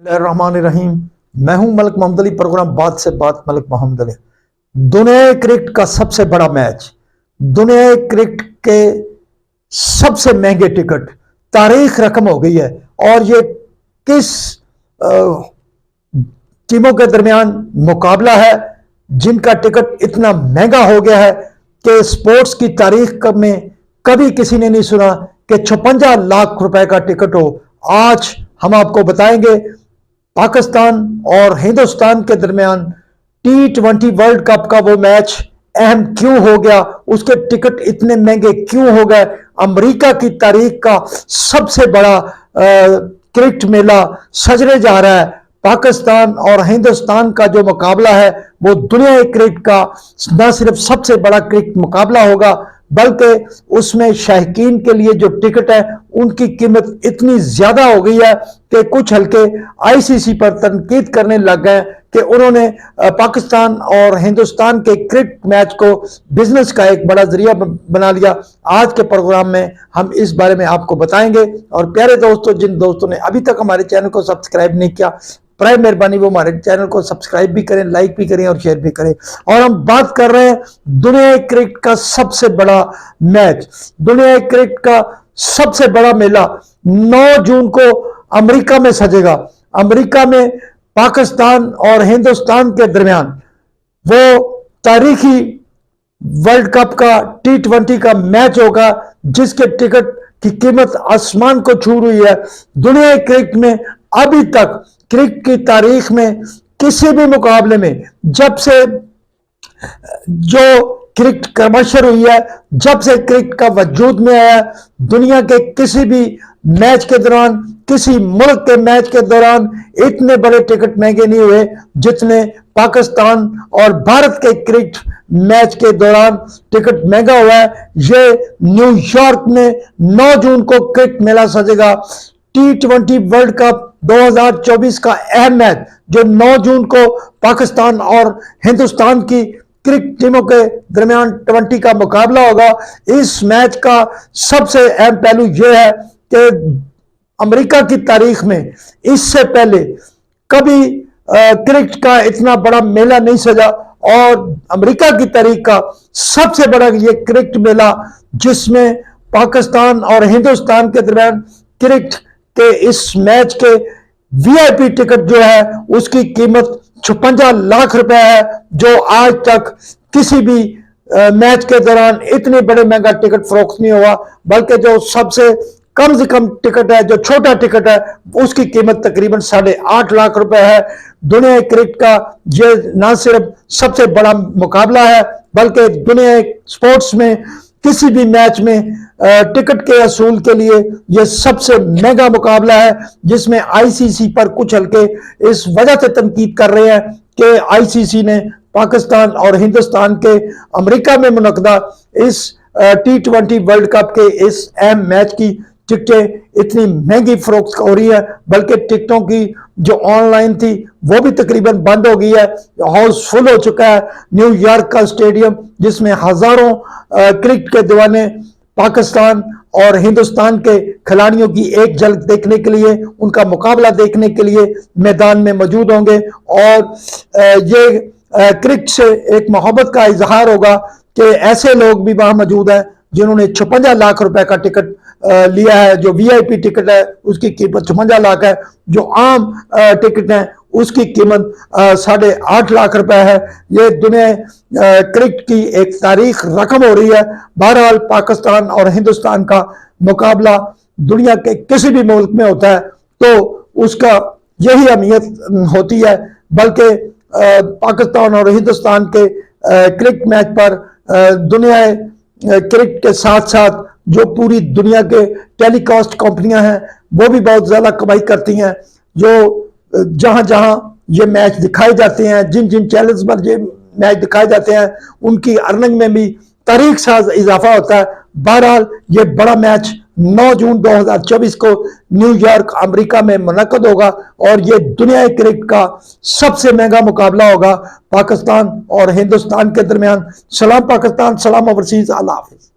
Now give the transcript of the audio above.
रहमान। मैं हूं मलिक मोहम्मद अली। प्रोग्राम बात से बात मलिक मोहम्मद अली। दुनिया क्रिकेट का सबसे बड़ा मैच, दुनिया क्रिकेट के सबसे महंगे टिकट, तारीख रकम हो गई है। और ये किस टीमों के दरमियान मुकाबला है जिनका टिकट इतना महंगा हो गया है कि स्पोर्ट्स की तारीख में कभी किसी ने नहीं सुना कि 56 लाख रुपए का टिकट हो। आज हम आपको बताएंगे पाकिस्तान और हिंदुस्तान के दरमियान T20 वर्ल्ड कप का वो मैच अहम क्यों हो गया, उसके टिकट इतने महंगे क्यों हो गए। अमेरिका की तारीख का सबसे बड़ा क्रिकेट मेला सजने जा रहा है। पाकिस्तान और हिंदुस्तान का जो मुकाबला है वो दुनिया क्रिकेट का न सिर्फ सबसे बड़ा क्रिकेट मुकाबला होगा बल्कि उसमें शायकीन के लिए जो टिकट है उनकी कीमत इतनी ज्यादा हो गई है कि कुछ हल्के आईसीसी पर तनकीद करने लग गए कि उन्होंने पाकिस्तान और हिंदुस्तान के क्रिकेट मैच को बिजनेस का एक बड़ा जरिया बना लिया। आज के प्रोग्राम में हम इस बारे में आपको बताएंगे। और प्यारे दोस्तों, जिन दोस्तों ने अभी तक हमारे चैनल को सब्सक्राइब नहीं किया, प्राइम मेहरबानी वो हमारे चैनल को सब्सक्राइब भी करें, लाइक भी करें और शेयर भी करें। और हम बात कर रहे हैं दुनिया क्रिकेट का सबसे बड़ा मैच, दुनिया क्रिकेट का सबसे बड़ा मेला 9 जून को अमेरिका में सजेगा। अमेरिका में पाकिस्तान और हिंदुस्तान के दरमियान वो तारीखी वर्ल्ड कप का T20 का मैच होगा जिसके टिकट की कीमत आसमान को छू रही है। दुनिया क्रिकेट में अभी तक क्रिकेट की तारीख में किसी भी मुकाबले में जब से जो क्रिकेट कमर्शियल हुई है, जब से क्रिकेट का वजूद में आया, दुनिया के किसी भी मैच के दौरान, किसी मुल्क के मैच के दौरान इतने बड़े टिकट महंगे नहीं हुए जितने पाकिस्तान और भारत के क्रिकेट मैच के दौरान टिकट महंगा हुआ है। ये न्यूयॉर्क में 9 जून को क्रिकेट मेला सजेगा। T20 वर्ल्ड कप 2024 का अहम मैच जो 9 जून को पाकिस्तान और हिंदुस्तान की क्रिकेट टीमों के दरमियान 20 का मुकाबला होगा। इस मैच का सबसे अहम पहलू यह है कि अमेरिका की तारीख में इससे पहले कभी क्रिकेट का इतना बड़ा मेला नहीं सजा और अमेरिका की तारीख का सबसे बड़ा ये क्रिकेट मेला जिसमें पाकिस्तान और हिंदुस्तान के दरमियान क्रिकेट के इस मैच के वीआईपी टिकट जो है उसकी कीमत 56 लाख रुपए है, जो आज तक किसी भी मैच के दौरान इतने बड़े महंगा टिकट फरोख्त नहीं हुआ। बल्कि जो सबसे कम से कम टिकट है, जो छोटा टिकट है, उसकी कीमत तकरीबन 8.5 लाख रुपए है। दुनिया क्रिकेट का ये ना सिर्फ सबसे बड़ा मुकाबला है बल्कि दुनिया स्पोर्ट्स में किसी भी मैच में टिकट के असूल के लिए यह सबसे महंगा मुकाबला है, जिसमें आईसीसी पर कुछ हल्के इस वजह से तनकीद कर रहे हैं कि आईसीसी ने पाकिस्तान और हिंदुस्तान के अमेरिका में मुनक्कदा इस T20 वर्ल्ड कप के इस अहम मैच की टिकटें इतनी महंगी फरोख्त हो रही है, बल्कि टिकटों की जो ऑनलाइन थी वो भी तकरीबन बंद हो गई है। हाउस फुल हो चुका है न्यूयॉर्क का स्टेडियम, जिसमें हजारों क्रिकेट के दीवाने पाकिस्तान और हिंदुस्तान के खिलाड़ियों की एक झलक देखने के लिए, उनका मुकाबला देखने के लिए मैदान में मौजूद होंगे। और ये क्रिकेट से एक मोहब्बत का इजहार होगा कि ऐसे लोग भी वहां मौजूद हैं जिन्होंने 56 लाख रुपए का टिकट लिया है। जो वीआईपी टिकट है उसकी कीमत 56 लाख है, जो आम टिकट है उसकी कीमत 8.5 लाख रुपए है। ये दुनिया क्रिकेट की एक तारीख रकम हो रही है। बहरहाल पाकिस्तान और हिंदुस्तान का मुकाबला दुनिया के किसी भी मुल्क में होता है तो उसका यही अहमियत होती है, बल्कि पाकिस्तान और हिंदुस्तान के क्रिकेट मैच पर दुनिया क्रिकेट के साथ साथ जो पूरी दुनिया के टेलीकास्ट कंपनियां हैं वो भी बहुत ज्यादा कमाई करती हैं। जो जहां जहां ये मैच दिखाए जाते हैं, जिन जिन चैनल्स पर ये मैच दिखाए जाते हैं, उनकी अर्निंग में भी तारीख साज इजाफा होता है। बहरहाल ये बड़ा मैच 9 जून 2024 को न्यूयॉर्क अमेरिका में मुनक्कद होगा और ये दुनिया क्रिकेट का सबसे महंगा मुकाबला होगा पाकिस्तान और हिंदुस्तान के दरमियान। सलाम पाकिस्तान, सलाम ओवरसीज, अल्लाह हाफिज।